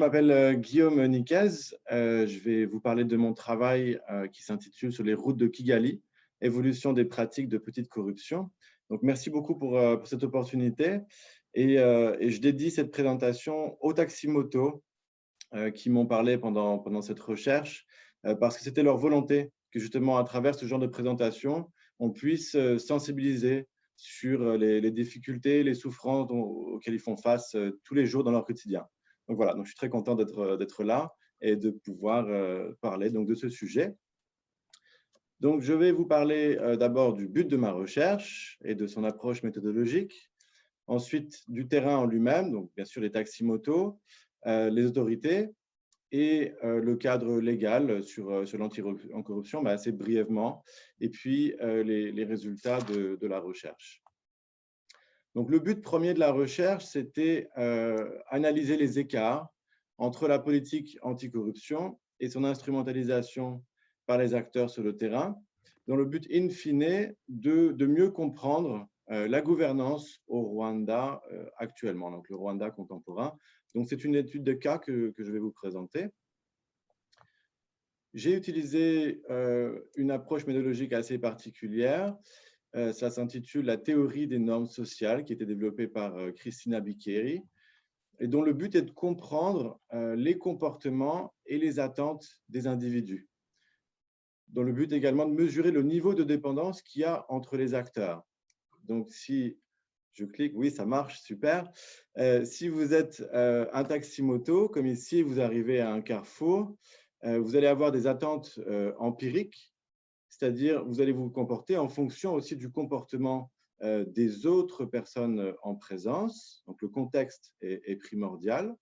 m'appelle Guillaume Niquez. Je vais vous parler de mon travail qui s'intitule Sur les routes de Kigali, évolution des pratiques de petite corruption. Donc, merci beaucoup pour cette opportunité. Et je dédie cette présentation aux taximotos qui m'ont parlé pendant cette recherche, parce que c'était leur volonté que justement, à travers ce genre de présentation, on puisse sensibiliser sur les difficultés, les souffrances auxquelles ils font face tous les jours dans leur quotidien. Donc voilà, donc je suis très content d'être là et de pouvoir parler donc de ce sujet. Donc je vais vous parler d'abord du but de ma recherche et de son approche méthodologique. Ensuite, du terrain en lui-même, donc bien sûr les taximotos, les autorités et le cadre légal sur l'anticorruption, assez brièvement, et puis les résultats de la recherche. Donc, le but premier de la recherche, c'était analyser les écarts entre la politique anticorruption et son instrumentalisation par les acteurs sur le terrain, dans le but in fine de mieux comprendre la gouvernance au Rwanda actuellement, donc le Rwanda contemporain. Donc, c'est une étude de cas que je vais vous présenter. J'ai utilisé une approche méthodologique assez particulière. Ça s'intitule La théorie des normes sociales, qui a été développée par Christina Bicchieri, et dont le but est de comprendre les comportements et les attentes des individus, dont le but également de mesurer le niveau de dépendance qu'il y a entre les acteurs. Donc, si je clique, oui, ça marche, super. Si vous êtes un taximoto, comme ici, vous arrivez à un carrefour, vous allez avoir des attentes empiriques, c'est-à-dire vous allez vous comporter en fonction aussi du comportement des autres personnes en présence. Donc, le contexte est primordial,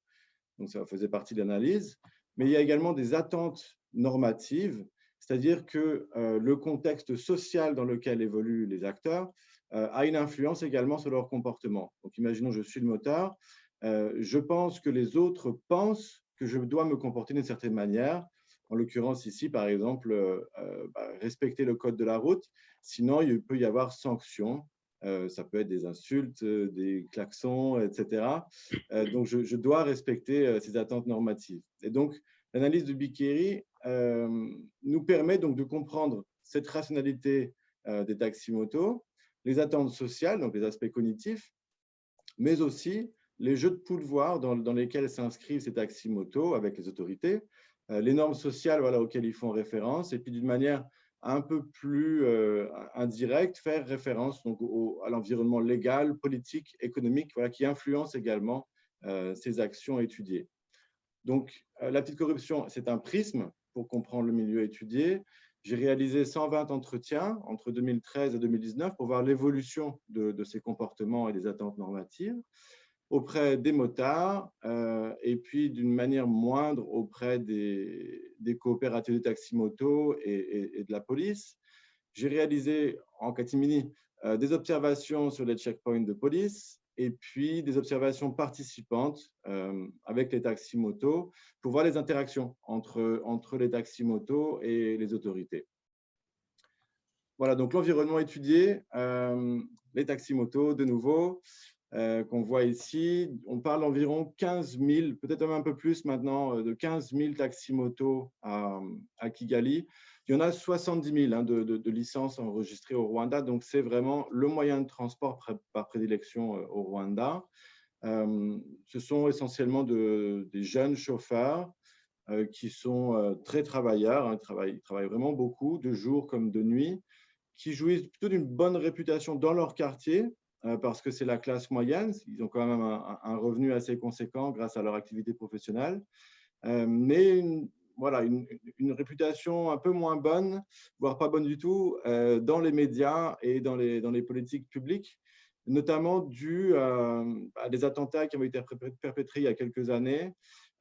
donc ça faisait partie de l'analyse. Mais il y a également des attentes normatives, c'est-à-dire que le contexte social dans lequel évoluent les acteurs a une influence également sur leur comportement. Donc, imaginons, je suis le moteur, je pense que les autres pensent que je dois me comporter d'une certaine manière. En l'occurrence, ici, par exemple, respecter le code de la route. Sinon, il peut y avoir sanctions. Ça peut être des insultes, des klaxons, etc. Donc, je dois respecter ces attentes normatives. Et donc, l'analyse de Bicchieri nous permet donc de comprendre cette rationalité des taximotos, les attentes sociales, donc les aspects cognitifs, mais aussi les jeux de pouvoir dans lesquels s'inscrivent ces taximotos avec les autorités, les normes sociales auxquelles ils font référence, et puis d'une manière un peu plus indirecte, faire référence donc, à l'environnement légal, politique, économique, qui influence également ces actions étudiées. Donc, la petite corruption, c'est un prisme pour comprendre le milieu étudié. J'ai réalisé 120 entretiens entre 2013 et 2019 pour voir l'évolution de ces comportements et des attentes normatives auprès des motards et puis d'une manière moindre auprès des coopératives de taximoto et de la police. J'ai réalisé en catimini des observations sur les checkpoints de police et puis des observations participantes avec les taximotos pour voir les interactions entre les taximotos et les autorités. Voilà, donc l'environnement étudié, les taximotos de nouveau, qu'on voit ici. On parle d'environ 15 000, peut-être même un peu plus maintenant, de 15 000 taximotos à Kigali. Il y en a 70 000 de licences enregistrées au Rwanda, donc c'est vraiment le moyen de transport par prédilection au Rwanda. Ce sont essentiellement des jeunes chauffeurs qui sont très travailleurs, ils travaillent vraiment beaucoup, de jour comme de nuit, qui jouissent plutôt d'une bonne réputation dans leur quartier, parce que c'est la classe moyenne, ils ont quand même un revenu assez conséquent grâce à leur activité professionnelle, mais une réputation un peu moins bonne, voire pas bonne du tout, dans les médias et dans les politiques publiques, notamment dû à des attentats qui avaient été perpétrés il y a quelques années,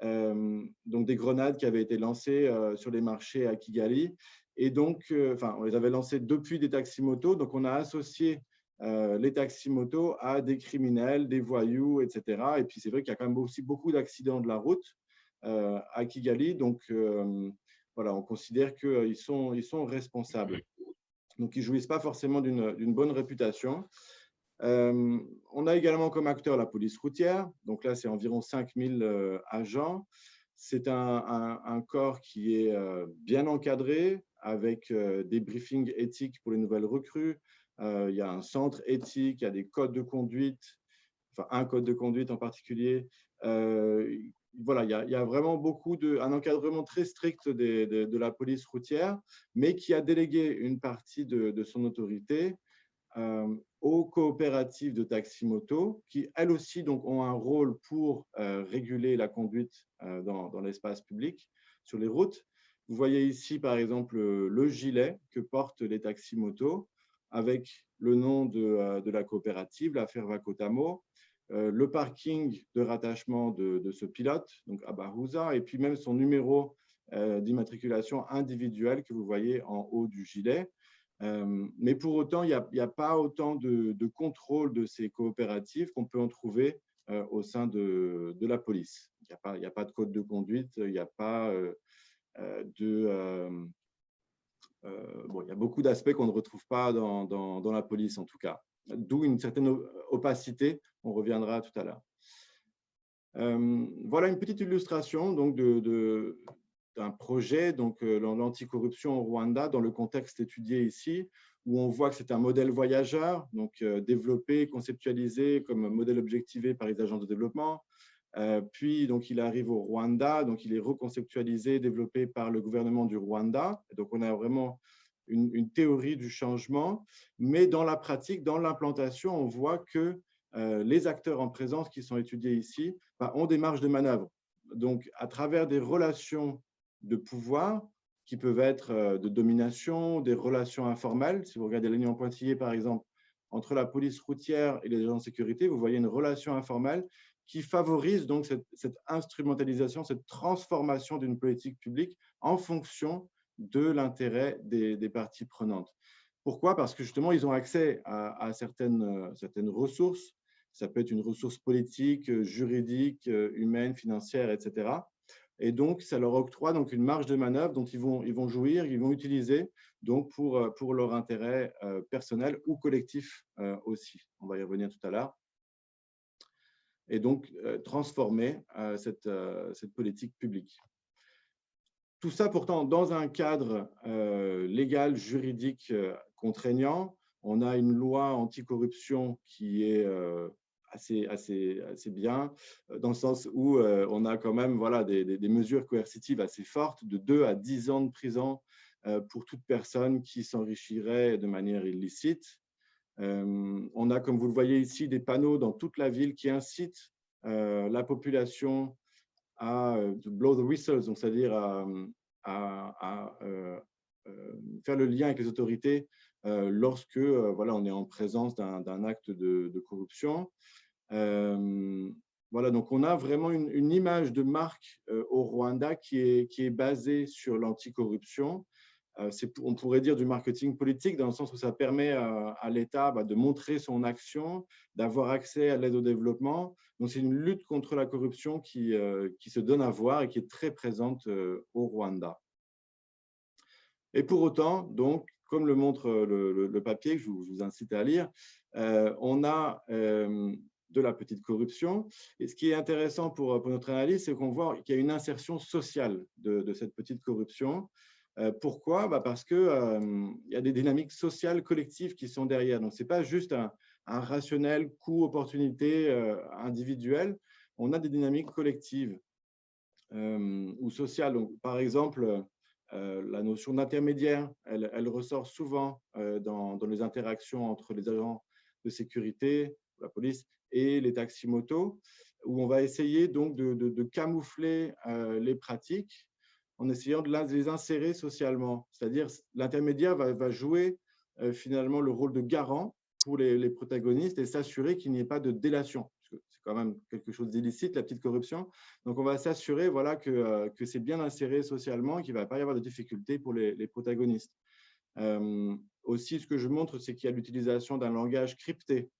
donc des grenades qui avaient été lancées sur les marchés à Kigali. Et donc, on les avait lancées depuis des taximotos, donc on a associé les taximotos à des criminels, des voyous, etc. Et puis, c'est vrai qu'il y a quand même aussi beaucoup d'accidents de la route à Kigali. Donc, on considère qu'ils sont responsables. Donc, ils ne jouissent pas forcément d'une bonne réputation. On a également comme acteur la police routière. Donc là, c'est environ 5000 agents. C'est un corps qui est bien encadré avec des briefings éthiques pour les nouvelles recrues. Il y a un centre éthique, il y a des codes de conduite, enfin un code de conduite en particulier. Voilà, il y a vraiment un encadrement très strict de la police routière, mais qui a délégué une partie de son autorité aux coopératives de taxi-moto, qui elles aussi donc, ont un rôle pour réguler la conduite dans l'espace public sur les routes. Vous voyez ici, par exemple, le gilet que portent les taxi-motos avec le nom de la coopérative, la Fervacotamo, le parking de rattachement de ce pilote, donc Abarouza, et puis même son numéro d'immatriculation individuelle que vous voyez en haut du gilet. Mais pour autant, il n'y a pas autant de contrôle de ces coopératives qu'on peut en trouver au sein de la police. Il n'y a pas de code de conduite, il n'y a pas bon, il y a beaucoup d'aspects qu'on ne retrouve pas dans la police, en tout cas. D'où une certaine opacité, on reviendra tout à l'heure. Voilà une petite illustration donc, d'un projet, donc l'anticorruption au Rwanda, dans le contexte étudié ici, où on voit que c'est un modèle voyageur, donc développé, conceptualisé comme modèle objectivé par les agences de développement. Puis, donc, il arrive au Rwanda, donc il est reconceptualisé, développé par le gouvernement du Rwanda. Donc, on a vraiment une théorie du changement, mais dans la pratique, dans l'implantation, on voit que les acteurs en présence qui sont étudiés ici ont des marges de manœuvre. Donc, à travers des relations de pouvoir qui peuvent être de domination, des relations informelles. Si vous regardez la ligne en pointillé, par exemple, entre la police routière et les agents de sécurité, vous voyez une relation informelle qui favorise donc cette instrumentalisation, cette transformation d'une politique publique en fonction de l'intérêt des parties prenantes. Pourquoi? Parce que justement, ils ont accès à certaines ressources. Ça peut être une ressource politique, juridique, humaine, financière, etc. Et donc, ça leur octroie donc une marge de manœuvre dont ils vont jouir, ils vont utiliser donc pour leur intérêt personnel ou collectif aussi. On va y revenir tout à l'heure. Et donc, transformer cette politique publique. Tout ça, pourtant, dans un cadre légal, juridique contraignant. On a une loi anticorruption qui est assez bien, dans le sens où on a quand même voilà, des mesures coercitives assez fortes, de 2 à 10 ans de prison pour toute personne qui s'enrichirait de manière illicite. On a, comme vous le voyez ici, des panneaux dans toute la ville qui incitent la population à blow the whistles, donc c'est-à-dire à faire le lien avec les autorités lorsque voilà, on est en présence d'un acte de corruption. Voilà, donc on a vraiment une image de marque au Rwanda qui est basée sur l'anticorruption. On pourrait dire du marketing politique dans le sens où ça permet à l'État de montrer son action, d'avoir accès à l'aide au développement. Donc, c'est une lutte contre la corruption qui se donne à voir et qui est très présente au Rwanda. Et pour autant, donc, comme le montre le papier que je vous incite à lire, on a de la petite corruption. Et ce qui est intéressant pour notre analyse, c'est qu'on voit qu'il y a une insertion sociale de cette petite corruption. Pourquoi? Parce qu'il y a des dynamiques sociales collectives qui sont derrière. Donc, ce n'est pas juste un rationnel coût-opportunité individuel. On a des dynamiques collectives ou sociales. Donc, par exemple, la notion d'intermédiaire, elle ressort souvent dans les interactions entre les agents de sécurité, la police, et les taxis-motos, où on va essayer donc de camoufler les pratiques en essayant de les insérer socialement. C'est-à-dire l'intermédiaire va jouer finalement le rôle de garant pour les protagonistes et s'assurer qu'il n'y ait pas de délation. C'est quand même quelque chose d'illicite, la petite corruption. Donc, on va s'assurer voilà, que c'est bien inséré socialement et qu'il ne va pas y avoir de difficultés pour les protagonistes. Aussi, ce que je montre, c'est qu'il y a l'utilisation d'un langage crypté.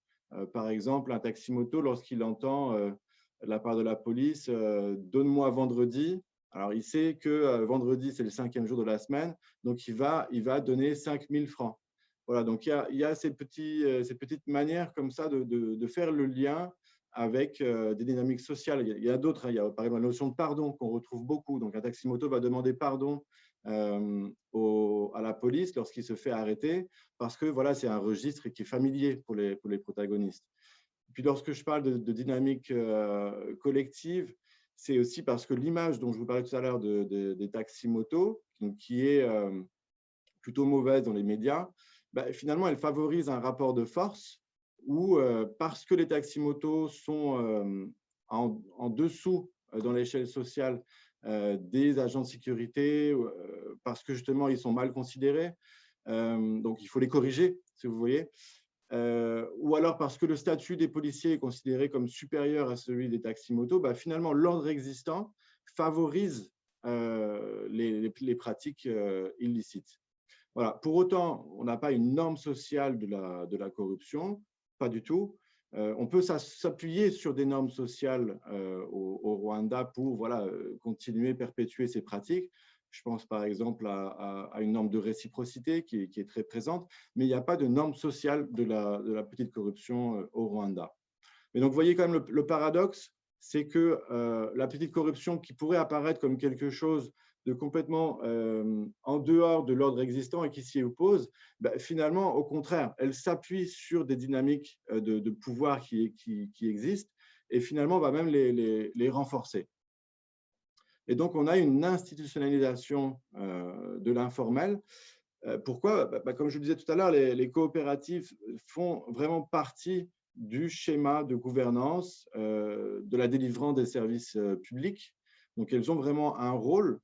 Par exemple, un taxi-moto, lorsqu'il entend de la part de la police « donne-moi vendredi », alors, il sait que vendredi, c'est le 5e jour de la semaine, donc il va donner 5 000 francs. Voilà, donc il y a ces petites manières comme ça de faire le lien avec des dynamiques sociales. Il y a d'autres, hein. Il y a par exemple la notion de pardon qu'on retrouve beaucoup. Donc un taxi-moto va demander pardon à la police lorsqu'il se fait arrêter parce que voilà, c'est un registre qui est familier pour les protagonistes. Puis lorsque je parle de dynamique collective, c'est aussi parce que l'image dont je vous parlais tout à l'heure des taxis-motos, qui est plutôt mauvaise dans les médias, bah, finalement, elle favorise un rapport de force où, parce que les taxis-motos sont en dessous dans l'échelle sociale des agents de sécurité, parce que justement, ils sont mal considérés, donc il faut les corriger, si vous voyez. Ou alors parce que le statut des policiers est considéré comme supérieur à celui des taxis-motos, bah, finalement, l'ordre existant favorise les pratiques illicites. Voilà. Pour autant, on n'a pas une norme sociale de la corruption, pas du tout. On peut s'appuyer sur des normes sociales au Rwanda pour voilà, continuer, perpétuer ces pratiques. Je pense par exemple à une norme de réciprocité qui est très présente, mais il n'y a pas de norme sociale de la petite corruption au Rwanda. Mais donc, vous voyez quand même le paradoxe, c'est que la petite corruption qui pourrait apparaître comme quelque chose de complètement en dehors de l'ordre existant et qui s'y oppose, ben, finalement, au contraire, elle s'appuie sur des dynamiques de pouvoir qui existent et finalement va même les renforcer. Et donc, on a une institutionnalisation de l'informel. Pourquoi? Comme je le disais tout à l'heure, les coopératives font vraiment partie du schéma de gouvernance de la délivrance des services publics. Donc, elles ont vraiment un rôle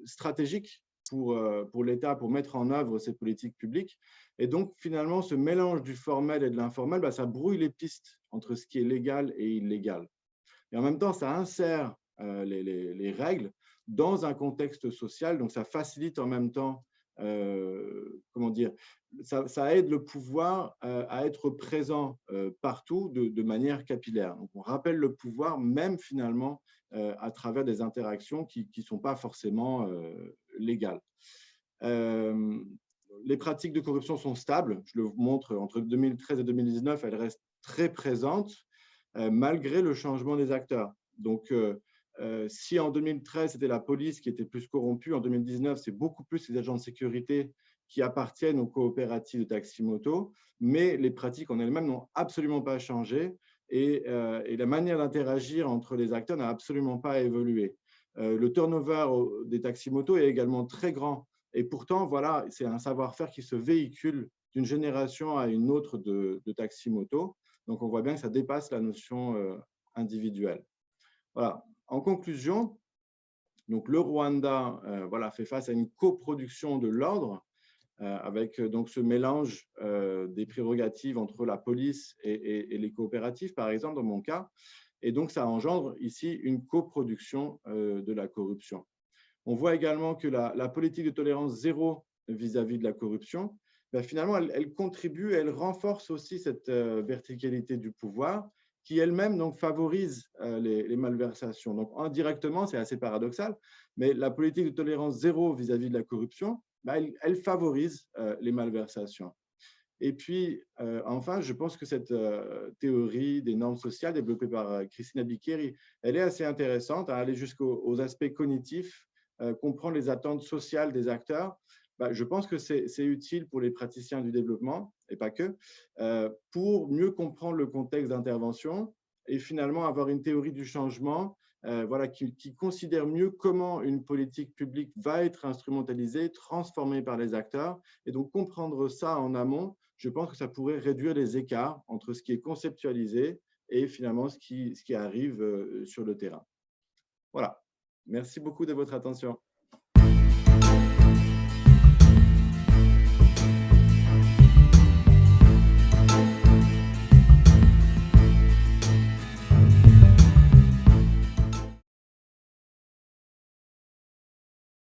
stratégique pour l'État, pour mettre en œuvre ces politiques publiques. Et donc, finalement, ce mélange du formel et de l'informel, ça brouille les pistes entre ce qui est légal et illégal. Et en même temps, ça insère les règles dans un contexte social, donc ça facilite en même temps, comment dire, ça aide le pouvoir à être présent partout de manière capillaire. Donc on rappelle le pouvoir même finalement à travers des interactions qui ne sont pas forcément légales. Les pratiques de corruption sont stables, je le montre, entre 2013 et 2019, elles restent très présentes malgré le changement des acteurs. Donc, si en 2013, c'était la police qui était plus corrompue, en 2019, c'est beaucoup plus les agents de sécurité qui appartiennent aux coopératives de taxi-moto, mais les pratiques en elles-mêmes n'ont absolument pas changé et la manière d'interagir entre les acteurs n'a absolument pas évolué. Le turnover des taxi-motos est également très grand et pourtant, voilà, c'est un savoir-faire qui se véhicule d'une génération à une autre de taxi-moto. Donc, on voit bien que ça dépasse la notion individuelle. Voilà. En conclusion, donc le Rwanda voilà, fait face à une coproduction de l'ordre avec donc ce mélange des prérogatives entre la police et les coopératives, par exemple, dans mon cas. Et donc, ça engendre ici une coproduction de la corruption. On voit également que la politique de tolérance zéro vis-à-vis de la corruption, finalement, elle contribue, elle renforce aussi cette verticalité du pouvoir qui elle-même donc favorise les malversations. Donc indirectement, c'est assez paradoxal, mais la politique de tolérance zéro vis-à-vis de la corruption, elle favorise les malversations. Et puis, enfin, je pense que cette théorie des normes sociales développée par Christina Bicchieri, elle est assez intéressante à aller jusqu'aux aspects cognitifs, comprendre les attentes sociales des acteurs. Je pense que c'est utile pour les praticiens du développement, et pas que, pour mieux comprendre le contexte d'intervention et finalement avoir une théorie du changement voilà, qui considère mieux comment une politique publique va être instrumentalisée, transformée par les acteurs. Et donc, comprendre ça en amont, je pense que ça pourrait réduire les écarts entre ce qui est conceptualisé et finalement ce qui arrive sur le terrain. Voilà. Merci beaucoup de votre attention.